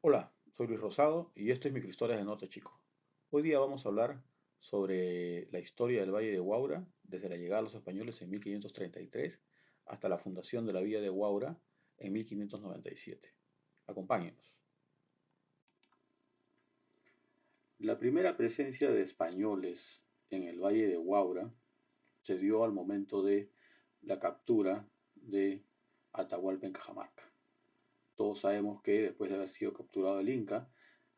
Hola, soy Luis Rosado y esto es Microhistorias de Norte Chico. Hoy día vamos a hablar sobre la historia del Valle de Huaura, desde la llegada de los españoles en 1533 hasta la fundación de la villa de Huaura en 1597. Acompáñenos. La primera presencia de españoles en el Valle de Huaura se dio al momento de la captura de Atahualpa en Cajamarca. Todos sabemos que después de haber sido capturado el Inca,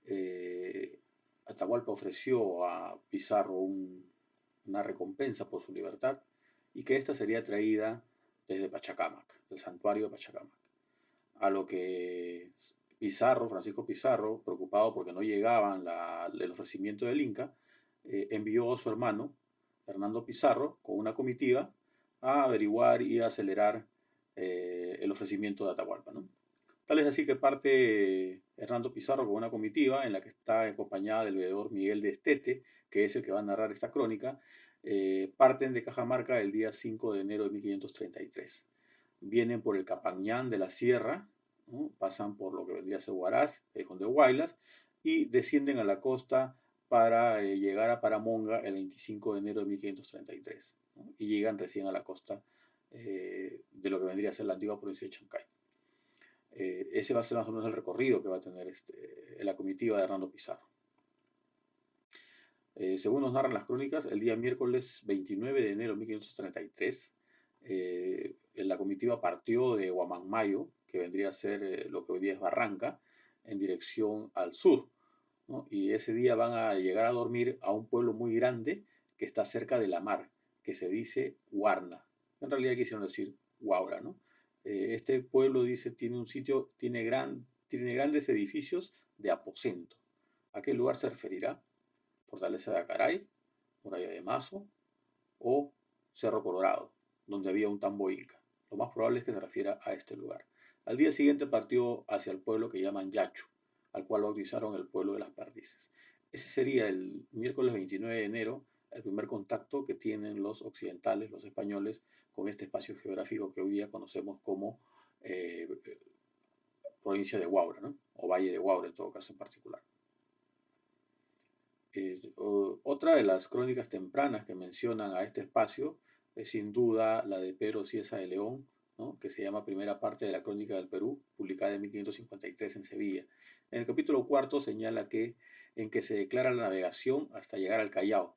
eh, Atahualpa ofreció a Pizarro una recompensa por su libertad y que ésta sería traída desde Pachacámac, del santuario de Pachacámac. A lo que Pizarro, Francisco Pizarro, preocupado porque no llegaban el ofrecimiento del Inca, envió a su hermano, Hernando Pizarro, con una comitiva a averiguar y a acelerar el ofrecimiento de Atahualpa, ¿no? Tal es así que parte Hernando Pizarro con una comitiva en la que está acompañada del veedor Miguel de Estete, que es el que va a narrar esta crónica. Parten de Cajamarca el día 5 de enero de 1533. Vienen por el Capañán de la Sierra, ¿no? Pasan por lo que vendría a ser Huaraz, Callejón de Huaylas, y descienden a la costa para llegar a Paramonga el 25 de enero de 1533, ¿no? Y llegan recién a la costa de lo que vendría a ser la antigua provincia de Chancay. Ese va a ser más o menos el recorrido que va a tener la comitiva de Hernando Pizarro. Según nos narran las crónicas, el día miércoles 29 de enero de 1533, la comitiva partió de Huamanmayo, que vendría a ser lo que hoy día es Barranca, en dirección al sur, ¿no? Y ese día van a llegar a dormir a un pueblo muy grande que está cerca de la mar, que se dice Huarna. En realidad quisieron decir Huaura, ¿no? Este pueblo, dice, tiene un sitio, tiene grandes edificios de aposento. ¿A qué lugar se referirá? Fortaleza de Acaray, Muralla de Mazo o Cerro Colorado, donde había un tambo inca. Lo más probable es que se refiera a este lugar. Al día siguiente partió hacia el pueblo que llaman Yachu, al cual bautizaron el pueblo de las Perdices. Ese sería el miércoles 29 de enero, el primer contacto que tienen los occidentales, los españoles, con este espacio geográfico que hoy día conocemos como eh, provincia de Huaura, ¿no? O Valle de Huaura en todo caso en particular. Otra de las crónicas tempranas que mencionan a este espacio es sin duda la de Pedro Cieza de León, ¿no? Que se llama Primera parte de la Crónica del Perú, publicada en 1553 en Sevilla. En el capítulo cuarto señala que en que se declara la navegación hasta llegar al Callao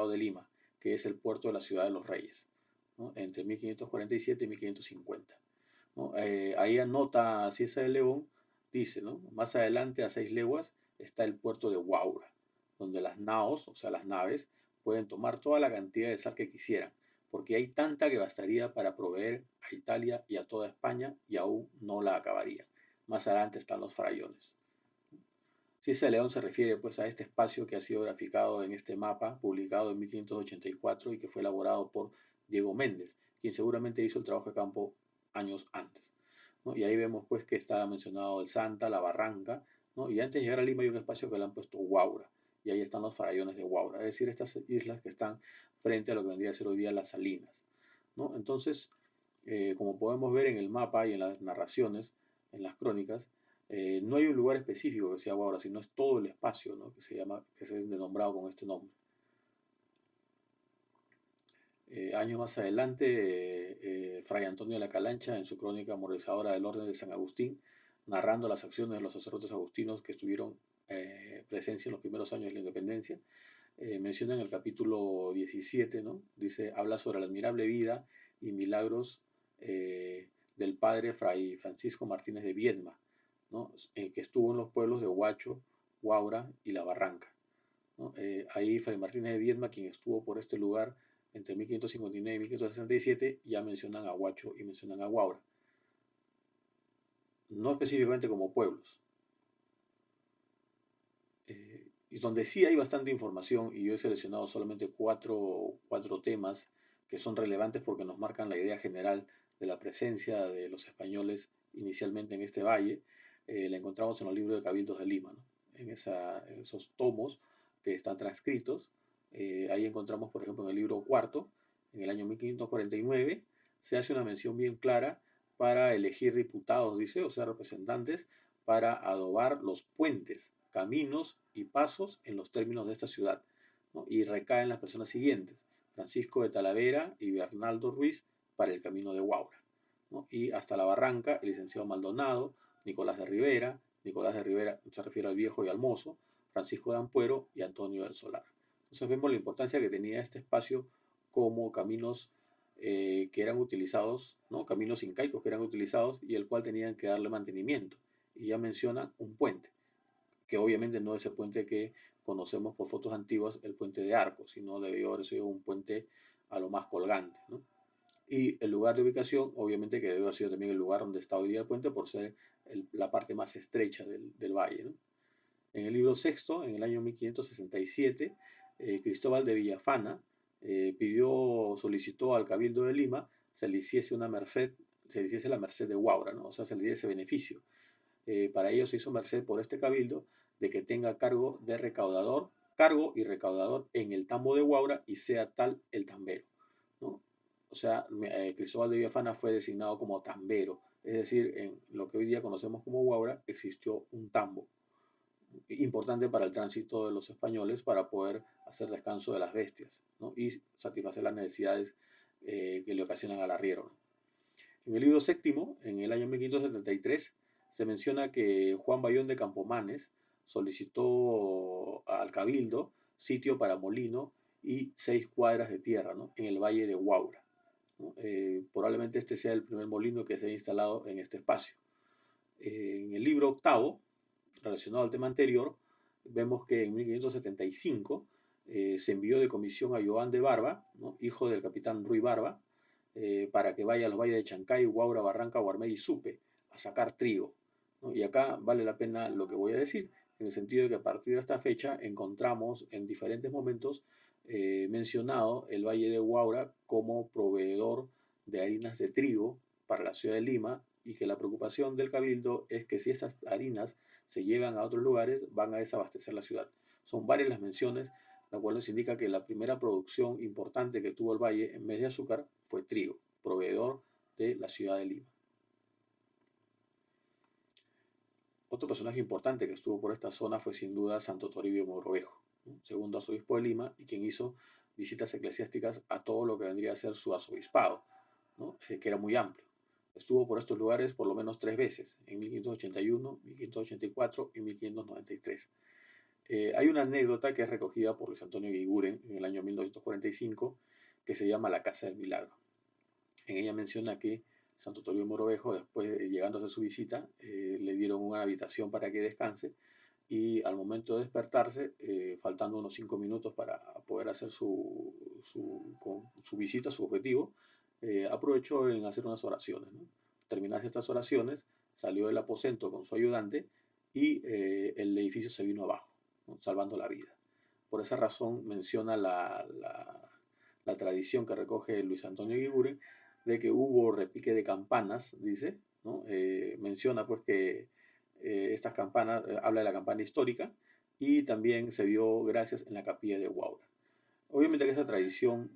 de Lima, que es el puerto de la ciudad de los Reyes, ¿no? Entre 1547 y 1550. ¿No? Ahí anota Cieza de León, dice, ¿no? Más adelante a 6 leguas está el puerto de Huaura, donde las naos, o sea, las naves, pueden tomar toda la cantidad de sal que quisieran, porque hay tanta que bastaría para proveer a Italia y a toda España y aún no la acabarían. Más adelante están los farallones. Cieza de León se refiere pues a este espacio que ha sido graficado en este mapa, publicado en 1584 y que fue elaborado por Diego Méndez, quien seguramente hizo el trabajo de campo años antes, ¿no? Y ahí vemos pues que está mencionado el Santa, la Barranca, ¿no? Y antes de llegar a Lima hay un espacio que le han puesto Huaura, y ahí están los farallones de Huaura, es decir, estas islas que están frente a lo que vendría a ser hoy día las Salinas, ¿no? Entonces, como podemos ver en el mapa y en las narraciones, en las crónicas, no hay un lugar específico que sea Huaura, sino es todo el espacio, ¿no? Que se llama, que se ha denominado con este nombre. Años más adelante, Fray Antonio de la Calancha, en su crónica Moralizadora del Orden de San Agustín, narrando las acciones de los sacerdotes agustinos que estuvieron presencia en los primeros años de la independencia, menciona en el capítulo 17, ¿no? Dice, habla sobre la admirable vida y milagros del padre Fray Francisco Martínez de Viedma, ¿no? Que estuvo en los pueblos de Huacho, Huaura y La Barranca, ¿no? Ahí Fray Martínez de Viedma, quien estuvo por este lugar entre 1559 y 1567, ya mencionan a Huacho y mencionan a Huaura, no específicamente como pueblos. Y donde sí hay bastante información, y yo he seleccionado solamente cuatro temas que son relevantes porque nos marcan la idea general de la presencia de los españoles inicialmente en este valle, la encontramos en los libros de Cabildos de Lima, ¿no? En esos tomos que están transcritos. Ahí encontramos, por ejemplo, en el libro cuarto, en el año 1549, se hace una mención bien clara para elegir diputados, dice, o sea, representantes para adobar los puentes, caminos y pasos en los términos de esta ciudad, ¿no? Y recae en las personas siguientes: Francisco de Talavera y Bernaldo Ruiz para el camino de Huaura, ¿no? Y hasta la Barranca, el licenciado Maldonado, Nicolás de Rivera se refiere al viejo y al mozo, Francisco de Ampuero y Antonio del Solar. Entonces vemos la importancia que tenía este espacio como caminos que eran utilizados, ¿no? Caminos incaicos que eran utilizados y el cual tenían que darle mantenimiento. Y ya mencionan un puente, que obviamente no es el puente que conocemos por fotos antiguas, el puente de Arco, sino debió haber sido un puente a lo más colgante, ¿no? Y el lugar de ubicación, obviamente que debe haber sido también el lugar donde está hoy día el puente por ser la parte más estrecha del valle, ¿no? En el libro sexto, en el año 1567, Cristóbal de Villafana solicitó al Cabildo de Lima se le hiciese una merced, se le hiciese la merced de Huaura, ¿no? O sea, se le diese beneficio. Para ello se hizo merced por este cabildo de que tenga cargo y recaudador en el tambo de Huaura y sea tal el tambero, ¿no? O sea, Cristóbal de Villafana fue designado como tambero, es decir, en lo que hoy día conocemos como Huaura existió un tambo importante para el tránsito de los españoles para poder hacer descanso de las bestias, ¿no? Y satisfacer las necesidades que le ocasionan al arriero, ¿no? En el libro séptimo, en el año 1573, se menciona que Juan Bayón de Campomanes solicitó al cabildo sitio para molino y 6 cuadras de tierra, ¿no? En el valle de Huaura, ¿no? Probablemente este sea el primer molino que se ha instalado en este espacio. En el libro octavo, relacionado al tema anterior, vemos que en 1575 se envió de comisión a Joan de Barba, ¿no? Hijo del capitán Ruy Barba, para que vaya a los valles de Chancay, Huaura, Barranca, Guarmey y Supe a sacar trigo, ¿no? Y acá vale la pena lo que voy a decir, en el sentido de que a partir de esta fecha encontramos en diferentes momentos mencionado el Valle de Huaura como proveedor de harinas de trigo para la ciudad de Lima y que la preocupación del cabildo es que si estas harinas se llevan a otros lugares van a desabastecer la ciudad. Son varias las menciones, la cual nos indica que la primera producción importante que tuvo el valle en vez de azúcar fue trigo, proveedor de la ciudad de Lima. Otro personaje importante que estuvo por esta zona fue sin duda Santo Toribio Mogrovejo, ¿no? Segundo arzobispo de Lima y quien hizo visitas eclesiásticas a todo lo que vendría a ser su arzobispado, ¿no? Que era muy amplio. Estuvo por estos lugares por lo menos 3 veces, en 1581, 1584 y 1593. Hay una anécdota que es recogida por Luis Antonio Guiguren en el año 1945 que se llama La Casa del Milagro. En ella menciona que Santo Toribio Mogrovejo, después llegando a hacer su visita, le dieron una habitación para que descanse y al momento de despertarse, faltando unos 5 minutos para poder hacer su visita, su objetivo, aprovechó en hacer unas oraciones, ¿no? Terminadas estas oraciones, salió del aposento con su ayudante y el edificio se vino abajo, ¿no? Salvando la vida. Por esa razón menciona la tradición que recoge Luis Antonio Guiguren de que hubo repique de campanas, dice, ¿no? Menciona pues que estas campanas, habla de la campana histórica y también se dio gracias en la capilla de Huaura. Obviamente que esa tradición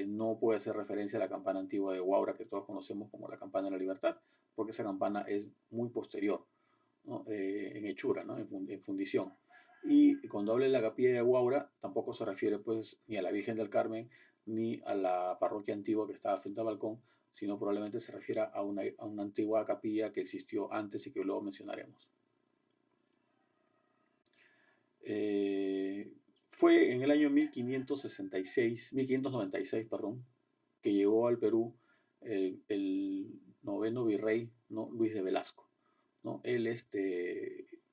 no puede hacer referencia a la campana antigua de Huaura que todos conocemos como la campana de la libertad, porque esa campana es muy posterior, ¿no? En hechura, ¿no? En fundición. Y cuando habla de la capilla de Huaura, tampoco se refiere pues ni a la Virgen del Carmen ni a la parroquia antigua que estaba frente al balcón, sino probablemente se refiere a una antigua capilla que existió antes y que luego mencionaremos. Fue en el año 1596, perdón, que llegó al Perú el noveno virrey, ¿no? Luis de Velasco, ¿no? Él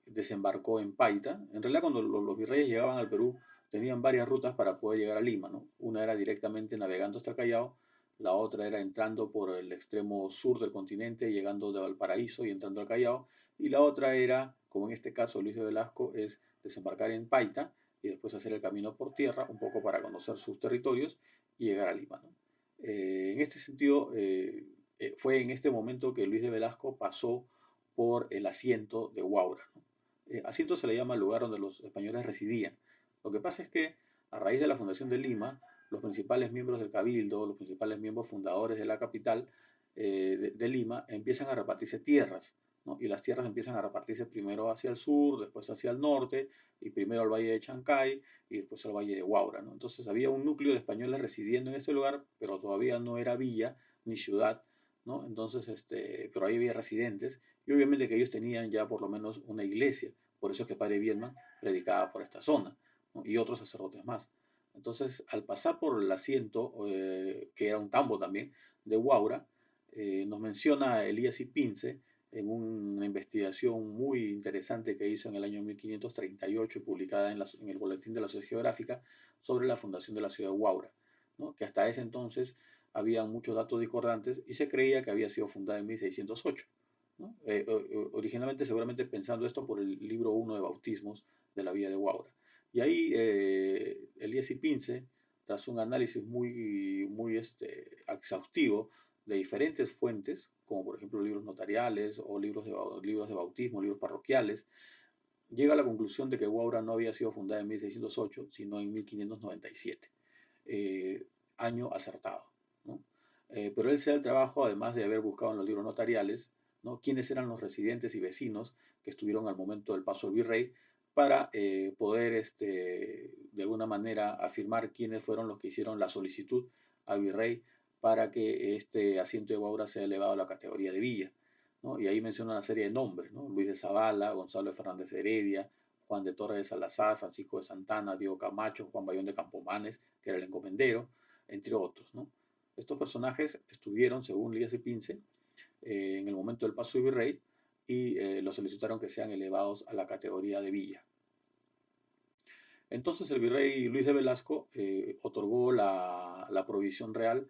desembarcó en Paita. En realidad, cuando los virreyes llegaban al Perú, tenían varias rutas para poder llegar a Lima, ¿no? Una era directamente navegando hasta el Callao, la otra era entrando por el extremo sur del continente, llegando de Valparaíso y entrando al Callao, y la otra era, como en este caso Luis de Velasco, es desembarcar en Paita y después hacer el camino por tierra, un poco para conocer sus territorios y llegar a Lima, ¿no? En este sentido, fue en este momento que Luis de Velasco pasó por el asiento de Huaura, ¿no? Asiento se le llama al lugar donde los españoles residían. Lo que pasa es que a raíz de la fundación de Lima, los principales miembros del Cabildo, los principales miembros fundadores de la capital de Lima, empiezan a repartirse tierras, ¿no? Y las tierras empiezan a repartirse primero hacia el sur, después hacia el norte, y primero al valle de Chancay y después al valle de Huaura, ¿no? Entonces había un núcleo de españoles residiendo en ese lugar, pero todavía no era villa ni ciudad, ¿no? Entonces, pero ahí había residentes, y obviamente que ellos tenían ya por lo menos una iglesia, por eso es que Padre Bielman predicaba por esta zona, ¿no? Y otros sacerdotes más. Entonces, al pasar por el asiento, que era un tambo también, de Huaura, nos menciona Elías Ipince en una investigación muy interesante que hizo en el año 1538 y publicada en el Boletín de la Sociedad Geográfica sobre la fundación de la ciudad de Huaura, ¿no? Que hasta ese entonces había muchos datos discordantes y se creía que había sido fundada en 1608. ¿No? Originalmente seguramente pensando esto por el libro 1 de bautismos de la villa de Huaura. Y ahí Elías Ipince, tras un análisis muy exhaustivo de diferentes fuentes, como por ejemplo libros notariales o libros de bautismo, libros parroquiales, llega a la conclusión de que Huaura no había sido fundada en 1608, sino en 1597, año acertado, ¿no? Pero él se da el trabajo, además de haber buscado en los libros notariales, ¿no?, quiénes eran los residentes y vecinos que estuvieron al momento del paso del virrey, para poder de alguna manera afirmar quiénes fueron los que hicieron la solicitud al virrey para que este asiento de Huaura sea elevado a la categoría de villa, ¿no? Y ahí menciona una serie de nombres, ¿no? Luis de Zavala, Gonzalo de Fernández de Heredia, Juan de Torres de Salazar, Francisco de Santana, Diego Camacho, Juan Bayón de Campomanes, que era el encomendero, entre otros, ¿no? Estos personajes estuvieron, según Lías y Pince, en el momento del paso del virrey y lo solicitaron que sean elevados a la categoría de villa. Entonces el virrey Luis de Velasco otorgó la provisión real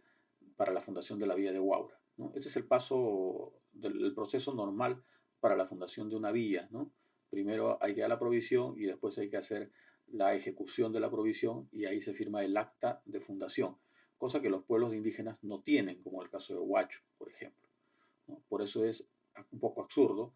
para la fundación de la villa de Huaura, ¿no? Ese es el paso del proceso normal para la fundación de una villa, ¿no? Primero hay que dar la provisión y después hay que hacer la ejecución de la provisión y ahí se firma el acta de fundación, cosa que los pueblos indígenas no tienen, como el caso de Huacho, por ejemplo, ¿no? Por eso es un poco absurdo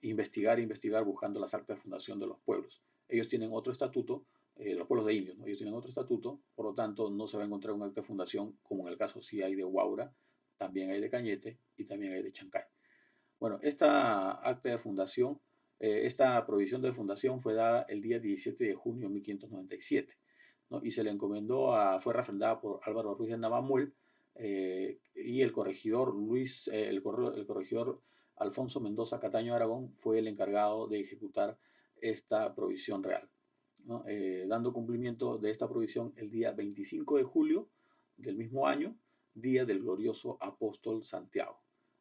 investigar buscando las actas de fundación de los pueblos. Ellos tienen otro estatuto, los pueblos de indios, ¿no? Ellos tienen otro estatuto, por lo tanto no se va a encontrar un acta de fundación como en el caso sí hay de Huaura, también hay de Cañete y también hay de Chancay. Bueno, esta acta de fundación, esta provisión de fundación fue dada el día 17 de junio de 1597, ¿no? Y se le encomendó fue refrendada por Álvaro Ruiz de Navamuel, y el corregidor el corregidor Alfonso Mendoza Cataño Aragón fue el encargado de ejecutar esta provisión real, ¿no? Dando cumplimiento de esta provisión el día 25 de julio del mismo año, día del glorioso apóstol Santiago.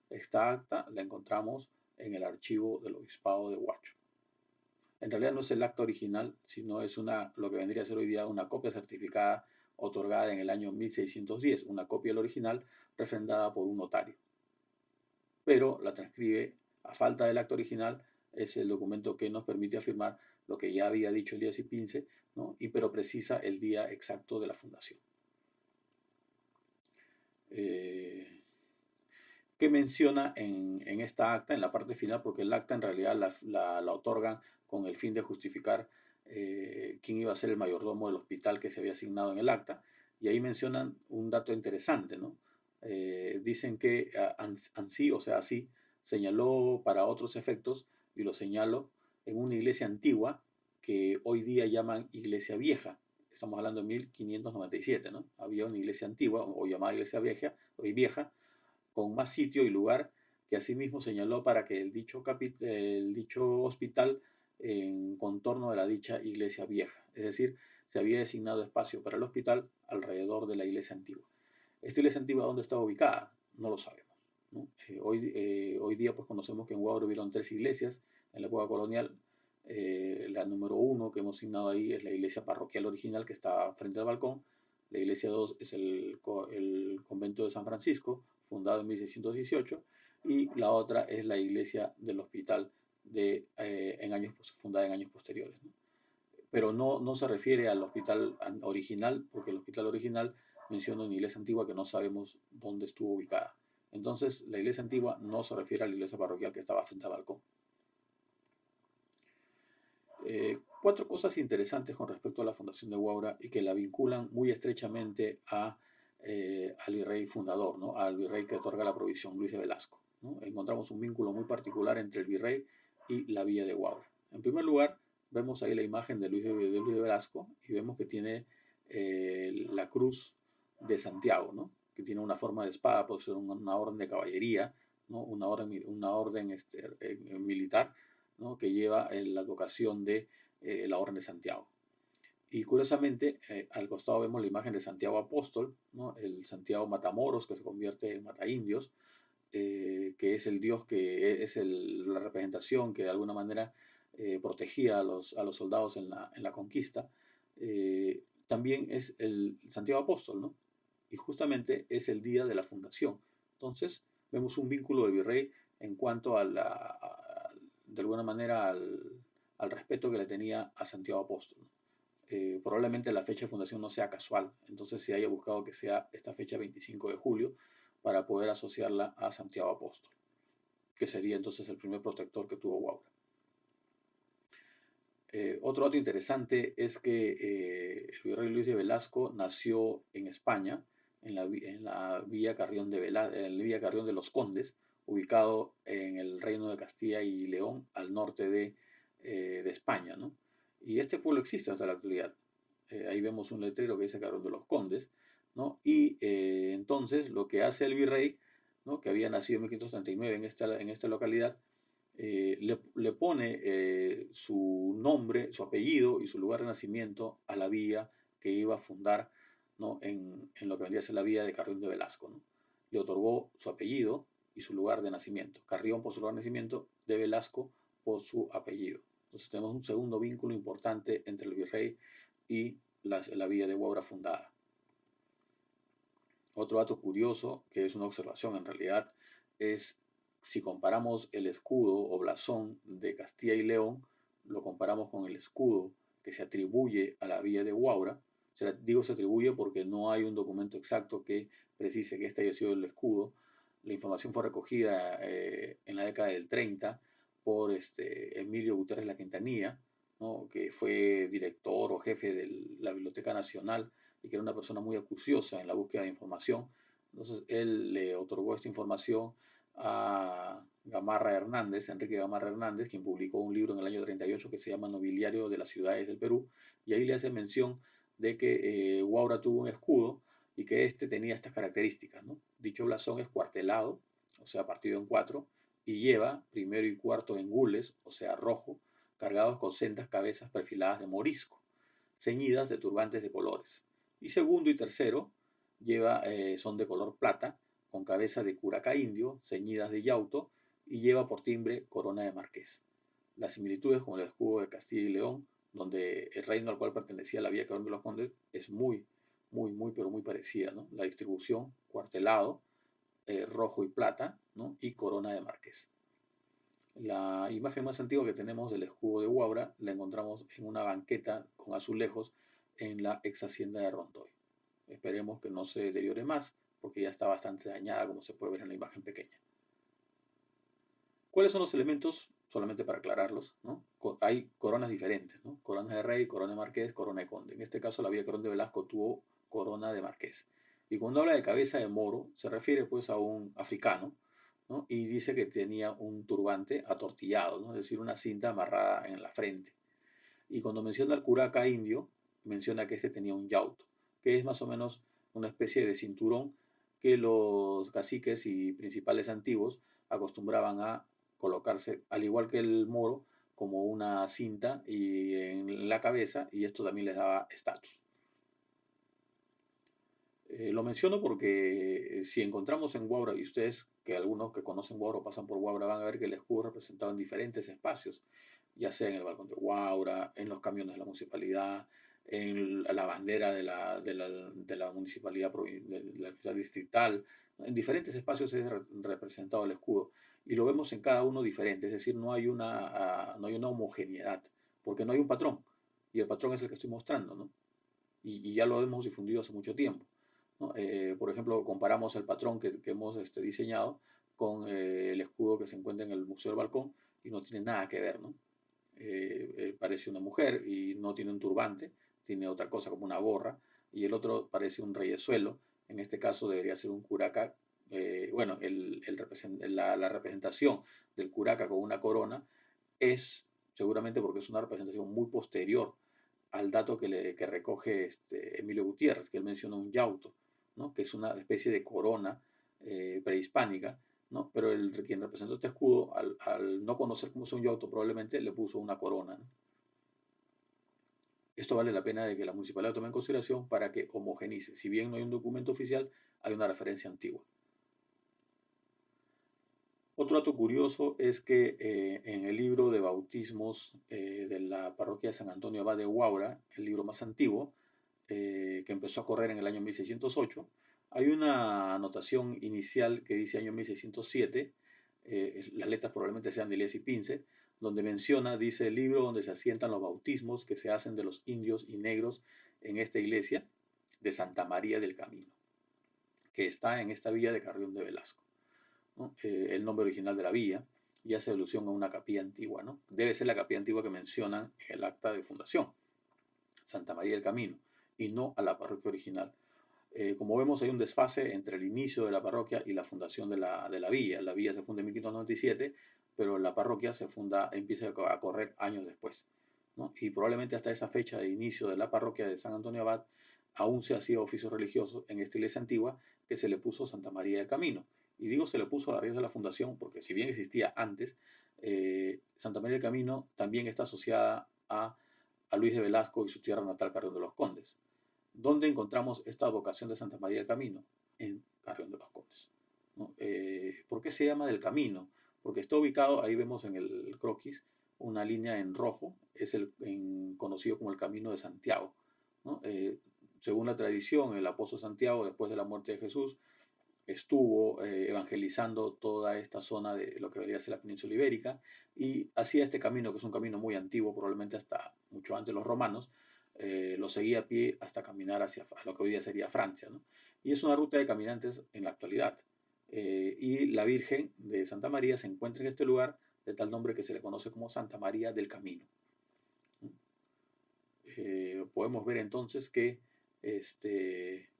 Esta acta la encontramos en el archivo del Obispado de Huacho. En realidad no es el acta original, sino es lo que vendría a ser hoy día una copia certificada otorgada en el año 1610, una copia del original refrendada por un notario. Pero la transcribe, a falta del acta original, es el documento que nos permite afirmar lo que ya había dicho Elías y Pince, ¿no? Pero precisa el día exacto de la fundación. ¿Qué menciona en esta acta, en la parte final? Porque el acta en realidad la otorgan con el fin de justificar quién iba a ser el mayordomo del hospital que se había asignado en el acta, y ahí mencionan un dato interesante, ¿no? Dicen que Ansí, o sea, así, señaló para otros efectos, y lo señaló en una iglesia antigua que hoy día llaman iglesia vieja. Estamos hablando de 1597, ¿no? Había una iglesia antigua, o llamada iglesia vieja, hoy vieja, con más sitio y lugar, que asimismo señaló para que el dicho hospital en contorno de la dicha iglesia vieja. Es decir, se había designado espacio para el hospital alrededor de la iglesia antigua. ¿Esta iglesia antigua dónde estaba ubicada? No lo sabemos, ¿no? Hoy día pues conocemos que en Huaura hubieron 3 iglesias en la época colonial. La número 1 que hemos asignado ahí es la iglesia parroquial original que está frente al balcón. La iglesia 2 es el convento de San Francisco, fundado en 1618, y la otra es la iglesia del hospital fundada en años posteriores, ¿no? Pero no se refiere al hospital original, porque el hospital original menciona una iglesia antigua que no sabemos dónde estuvo ubicada. Entonces, la iglesia antigua no se refiere a la iglesia parroquial que estaba frente al balcón. 4 cosas interesantes con respecto a la fundación de Huaura y que la vinculan muy estrechamente al virrey fundador, ¿no? Al virrey que otorga la provisión, Luis de Velasco, ¿no? Encontramos un vínculo muy particular entre el virrey y la villa de Huaura. En primer lugar, vemos ahí la imagen de Luis de Velasco y vemos que tiene la cruz de Santiago, ¿no? Que tiene una forma de espada, puede ser una orden de caballería, ¿no? Una orden militar, ¿no? Que lleva la advocación de la Orden de Santiago. Y curiosamente, al costado vemos la imagen de Santiago Apóstol, ¿no? El Santiago Matamoros, que se convierte en Mataindios, que es el dios que es la representación que de alguna manera protegía a los soldados en la conquista. También es el Santiago Apóstol, ¿no? Y justamente es el día de la fundación. Entonces, vemos un vínculo del virrey en cuanto de alguna manera al respeto que le tenía a Santiago Apóstol, ¿no? Probablemente la fecha de fundación no sea casual, entonces se haya buscado que sea esta fecha 25 de julio para poder asociarla a Santiago Apóstol, que sería entonces el primer protector que tuvo Huaura. Otro dato interesante es que el virrey Luis de Velasco nació en España, en la Villa Carrión de los Condes, ubicado en el Reino de Castilla y León, al norte de España, ¿no? Y este pueblo existe hasta la actualidad. Ahí vemos un letrero que dice Carrión de los Condes, ¿no? Y entonces lo que hace el virrey, ¿no? Que había nacido en 1539 en esta localidad, le pone su nombre, su apellido y su lugar de nacimiento a la villa que iba a fundar, ¿no? en lo que vendría a ser la villa de Carrión de Velasco, ¿no? Le otorgó su apellido y su lugar de nacimiento. Carrión por su lugar de nacimiento, de Velasco por su apellido. Entonces tenemos un segundo vínculo importante entre el virrey y la villa de Huaura fundada. Otro dato curioso, que es una observación en realidad, es si comparamos el escudo o blasón de Castilla y León, lo comparamos con el escudo que se atribuye a la villa de Huaura. O sea, digo se atribuye porque no hay un documento exacto que precise que este haya sido el escudo. La información fue recogida en la década del 30 por Emilio Gutiérrez La Quintanilla, ¿no? Que fue director o jefe de la Biblioteca Nacional y que era una persona muy acuciosa en la búsqueda de información. Entonces él le otorgó esta información a Gamarra Hernández, Enrique Gamarra Hernández, quien publicó un libro en el año 38 que se llama Nobiliario de las Ciudades del Perú, y ahí le hace mención de que Huaura tuvo un escudo y que este tenía estas características, ¿no? Dicho blasón es cuartelado, o sea, partido en cuatro, y lleva primero y cuarto en gules, o sea, rojo, cargados con sendas cabezas perfiladas de morisco, ceñidas de turbantes de colores. Y segundo y tercero son de color plata, con cabeza de curaca indio, ceñidas de yauto, y lleva por timbre corona de marqués. Las similitudes con el escudo de Castilla y León, donde el reino al cual pertenecía la Villa Carón de los Condes, es pero muy parecida, ¿no? La distribución, cuartelado, rojo y plata, ¿no? Y corona de marqués. La imagen más antigua que tenemos del escudo de Huaura la encontramos en una banqueta con azulejos en la ex hacienda de Rontoy. Esperemos que no se deteriore más, porque ya está bastante dañada, como se puede ver en la imagen pequeña. ¿Cuáles son los elementos? Solamente para aclararlos, ¿no? Hay coronas diferentes, ¿no? Corona de rey, corona de marqués, corona de conde. En este caso, la Villa Carón de Velasco tuvo corona de marqués. Y cuando habla de cabeza de moro, se refiere pues a un africano, ¿no? Y dice que tenía un turbante atortillado, ¿no? Es decir, una cinta amarrada en la frente. Y cuando menciona al curaca indio, menciona que este tenía un yauto, que es más o menos una especie de cinturón que los caciques y principales antiguos acostumbraban a colocarse, al igual que el moro, como una cinta y en la cabeza, y esto también les daba estatus. Lo menciono porque si encontramos en Huaura, y ustedes, que algunos que conocen Huaura o pasan por Huaura, van a ver que el escudo representado en diferentes espacios, ya sea en el balcón de Huaura, en los camiones de la municipalidad, en la bandera de la municipalidad de la ciudad distrital, en diferentes espacios es representado el escudo. Y lo vemos en cada uno diferente, es decir, no hay una homogeneidad, porque no hay un patrón, y el patrón es el que estoy mostrando, ¿no? Y ya lo hemos difundido hace mucho tiempo, ¿no? Por ejemplo, comparamos el patrón que hemos diseñado con el escudo que se encuentra en el Museo del Balcón y no tiene nada que ver, ¿no? Parece una mujer y no tiene un turbante, tiene otra cosa como una gorra, y el otro parece un reyesuelo, en este caso debería ser un curaca bueno, la representación del curaca con una corona es seguramente porque es una representación muy posterior al dato que recoge Emilio Gutiérrez, que él menciona un yauto, ¿no? Que es una especie de corona prehispánica, ¿no? Pero quien representó este escudo, al no conocer cómo es un yauto, probablemente le puso una corona, ¿no? Esto vale la pena de que la municipalidad lo tome en consideración para que homogenice. Si bien no hay un documento oficial, hay una referencia antigua. Otro dato curioso es que en el libro de bautismos de la parroquia de San Antonio Abad de Huaura, el libro más antiguo, que empezó a correr en el año 1608, hay una anotación inicial que dice año 1607, las letras probablemente sean de Elías y Pince, donde menciona, dice el libro donde se asientan los bautismos que se hacen de los indios y negros en esta iglesia de Santa María del Camino, que está en esta villa de Carrión de Velasco, ¿no? El nombre original de la villa y hace alusión a una capilla antigua, ¿no? Debe ser la capilla antigua que mencionan en el acta de fundación, Santa María del Camino, y no a la parroquia original. Como vemos, hay un desfase entre el inicio de la parroquia y la fundación de la villa. La villa se funda en 1597, pero la parroquia empieza a correr años después, ¿no? Y probablemente hasta esa fecha de inicio de la parroquia de San Antonio Abad aún se hacía oficio religioso en esta iglesia antigua que se le puso Santa María del Camino. Y digo se le puso a la raíz de la fundación porque si bien existía antes, Santa María del Camino también está asociada a Luis de Velasco y su tierra natal, Carrión de los Condes. ¿Dónde encontramos esta vocación de Santa María del Camino? En Carrión de los Condes, ¿no? ¿Por qué se llama del Camino? Porque está ubicado, ahí vemos en el croquis, una línea en rojo, es conocido como el Camino de Santiago, ¿no? Según la tradición, el apóstol Santiago, después de la muerte de Jesús, estuvo evangelizando toda esta zona de lo que debería ser la península ibérica y hacía este camino, que es un camino muy antiguo, probablemente hasta mucho antes de los romanos, lo seguía a pie hasta caminar hacia lo que hoy día sería Francia, ¿no? Y es una ruta de caminantes en la actualidad. Y la Virgen de Santa María se encuentra en este lugar de tal nombre que se le conoce como Santa María del Camino. Podemos ver entonces que este,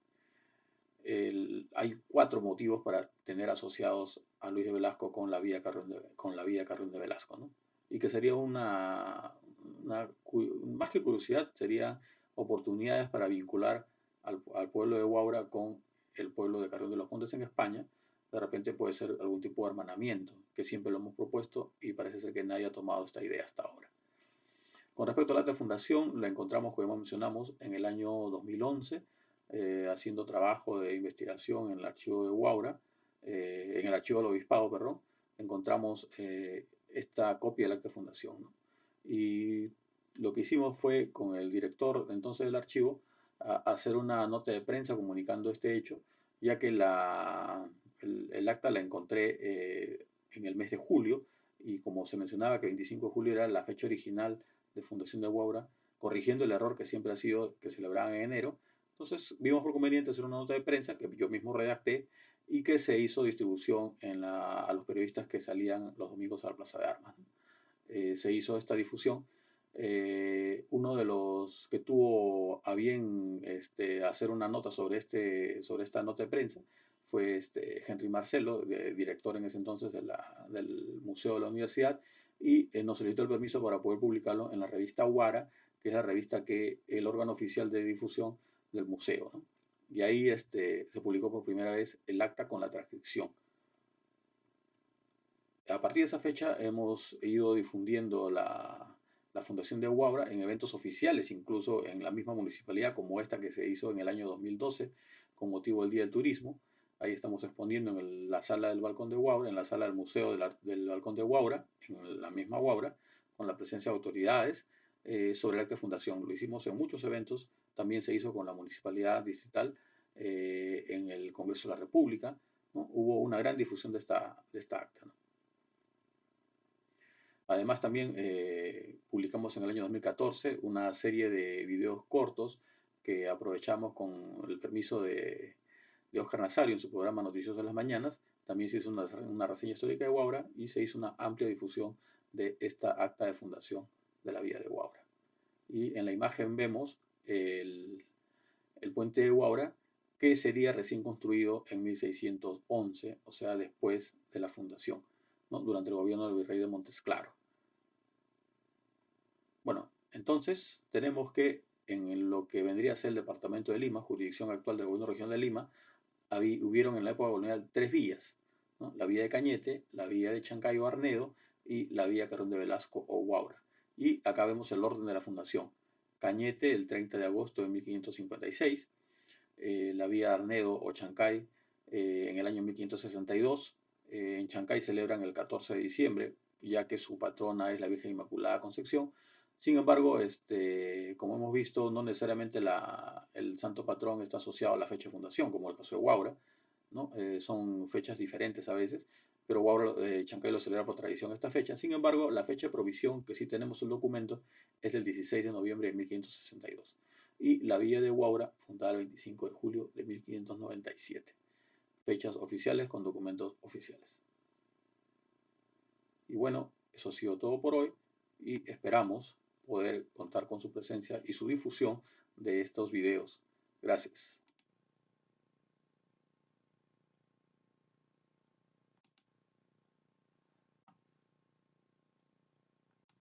hay 4 motivos para tener asociados a Luis de Velasco con la vía Carrión de Velasco, ¿no? Y que sería más que curiosidad, sería oportunidades para vincular al pueblo de Huaura con el pueblo de Carrión de los Condes en España. De repente puede ser algún tipo de hermanamiento, que siempre lo hemos propuesto y parece ser que nadie ha tomado esta idea hasta ahora. Con respecto al acta de fundación, la encontramos, como mencionamos, en el año 2011, haciendo trabajo de investigación en el archivo de Huaura, en el archivo del obispado, perdón, encontramos esta copia del acta de fundación, ¿no? Y lo que hicimos fue, con el director entonces del archivo, hacer una nota de prensa comunicando este hecho, ya que el acta la encontré en el mes de julio, y como se mencionaba que 25 de julio era la fecha original de fundación de Huaura, corrigiendo el error que siempre ha sido que celebraban en enero. Entonces vimos por conveniente hacer una nota de prensa que yo mismo redacté y que se hizo distribución a los periodistas que salían los domingos a la Plaza de Armas, ¿no? Se hizo esta difusión. Uno de los que tuvo a bien hacer una nota sobre esta nota de prensa fue Henry Marcelo, director en ese entonces del Museo de la Universidad, y nos solicitó el permiso para poder publicarlo en la revista Huara, que es la revista el órgano oficial de difusión del museo, ¿no? Y ahí se publicó por primera vez el acta con la transcripción. A partir de esa fecha hemos ido difundiendo la Fundación de Huaura en eventos oficiales, incluso en la misma municipalidad, como esta que se hizo en el año 2012 con motivo del Día del Turismo. Ahí estamos exponiendo en la sala del Balcón de Huaura, en la sala del Museo del Balcón de Huaura, en la misma Huaura, con la presencia de autoridades sobre el acta de fundación. Lo hicimos en muchos eventos, también se hizo con la municipalidad distrital en el Congreso de la República, ¿no? Hubo una gran difusión de esta acta, ¿no? Además, también publicamos en el año 2014 una serie de videos cortos que aprovechamos con el permiso de Oscar Nazario en su programa Noticiosos de las Mañanas. También se hizo una reseña histórica de Huaura y se hizo una amplia difusión de esta acta de fundación de la villa de Huaura. Y en la imagen vemos el puente de Huaura, que sería recién construido en 1611, o sea, después de la fundación, ¿no? Durante el gobierno del virrey de Montesclaro. Bueno, entonces tenemos que en lo que vendría a ser el departamento de Lima, jurisdicción actual del gobierno regional de Lima, hubieron en la época colonial 3 vías, ¿no? La vía de Cañete, la vía de Chancayo Arnedo y la vía Carrón de Velasco o Huaura. Y acá vemos el orden de la fundación. Cañete el 30 de agosto de 1556, la vía Arnedo o Chancay en el año 1562. En Chancay celebran el 14 de diciembre, ya que su patrona es la Virgen Inmaculada Concepción. Sin embargo, como hemos visto, no necesariamente el santo patrón está asociado a la fecha de fundación, como el caso de Huaura, ¿no? Son fechas diferentes a veces, pero Huaura, Chancay lo celebra por tradición esta fecha. Sin embargo, la fecha de provisión, que sí tenemos el documento, es del 16 de noviembre de 1562. Y la villa de Huaura, fundada el 25 de julio de 1597. Fechas oficiales con documentos oficiales. Y bueno, eso ha sido todo por hoy y esperamos poder contar con su presencia y su difusión de estos videos. Gracias.